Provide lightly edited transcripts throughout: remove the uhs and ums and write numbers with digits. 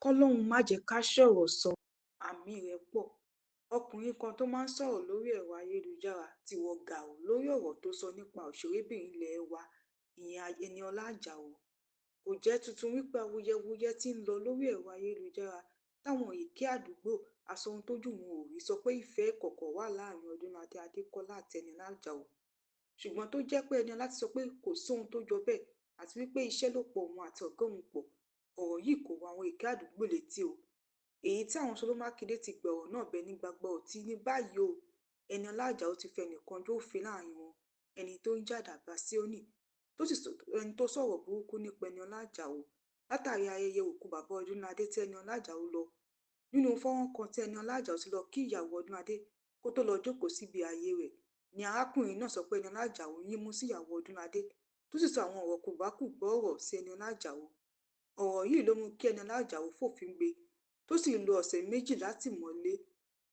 kọ́lọ́hún má jẹ́ ká ṣọ̀rọ̀ sọ, àmì rẹ̀ pọ̀. Ọkùnrin kan tó máa ń sọ̀rọ̀ lórí ẹ̀rọ ayélujára ti wọ gàù lórí ọ̀rọ̀ tó sọ nípa òṣèrébìnrin ilẹ̀ wa, ìyẹn Ẹniọlá Àjàó. Kò jẹ́ tuntun wípé awuyewuye ti ń lọ lórí ẹ̀rọ ayélujára táwọn èké àdúgbò aṣohun tójú wọn ò rí sọ pé ìfẹ́ ìkọ̀kọ̀ wà láàrin Ọdúnladé Adékọ́lá àti Ẹniọlá Àjàó. Ṣùgbọ́n tó jẹ́ pé Ẹniọlá ti sọ pé kò sóhun tó jọ bẹ́ẹ̀ àti wípé iṣẹ́ ló pọ̀ òun àti ọ̀gá òun pọ̀. Ọ̀rọ̀ yìí kò wọ àwọn èké àdúgbò létí o. Èyí tí àwọn Ṣọlá Mákindé ti gbé ọ̀rọ̀ náà bẹ ní gbagba ọtí ní báyìí o. Ẹniọlá Àjàó ti fẹ́ nìkan jófin láàrin wọn, ẹni tó ń jàdàbà Síónì, ẹni tó sọ̀rọ̀ burúkú nípa Ẹniọlá Àjàó látàrí ayẹyẹ òkú bàbá Ọdúnladé tí Ẹniọlá Àjàó lọ. Nínú fọ́nrán kan tí Ẹniọlá Àjàó ti lọ kí ìyàwó Ọdúnladé kó tó lọ jókòó síbi ààyè rẹ̀ ni arákùnrin náà sọ pé Ẹniọlá Àjàó yínmú sí ìyàwó Ọdúnladé tó sì sọ àwọn ọ̀rọ̀ kòbákùgbọ́ ọ̀rọ̀ sí Ẹniọlá Àjàó. Ọ̀rọ̀ yìí ló mú kí Ẹniọlá Àjàó fòfin gbé tó sì lo ọ̀sẹ̀ méjì látìmọ́lé.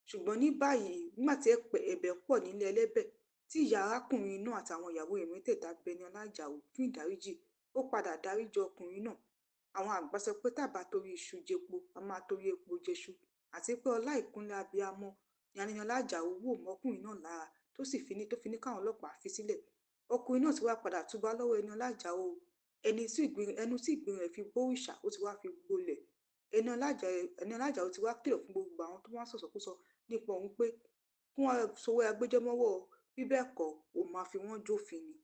Ṣùgbọ́n ní báyìí nígbà tí ẹ̀bẹ̀ pọ̀ nílé ẹlẹ́bẹ̀ tí ìyá arákùnrin náà àtàwọn ìyàwó rẹ̀ mẹ́tẹ̀ẹ̀ta bẹ Ẹniọlá Àjàó fún ìdáríjì, ó padà dáríjì ọkùnrin náà. Àwọn àgbà sọ pé tàbá torí iṣu jẹpo a máa torí epo jẹṣu, àti pé ọlá ìkúnlẹ̀ abiyamọ ni Ẹniọlá Àjàó wò mọ́kùnrin náà lára tó fi ní káwọn ọlọ́pàá fi sílẹ̀. Ọkùnrin náà ti wá padà túbá lọ́wọ́ Ẹniọlá Àjàó. Ẹnu tí ìgbín rẹ̀ fi bórìṣà ó ti wá fi gbolẹ̀. Ẹniọlá Àjàó ti wá kìlọ̀ fún gbogbo àwọn tó wá sọ̀sọ̀kúsọ nípa òun pé kí wọ́n sọwọ́ agbẹjọ́ mọ́wọ́, bí bẹ́ẹ̀ kọ́ òun máa fi wọ́n jófin ni.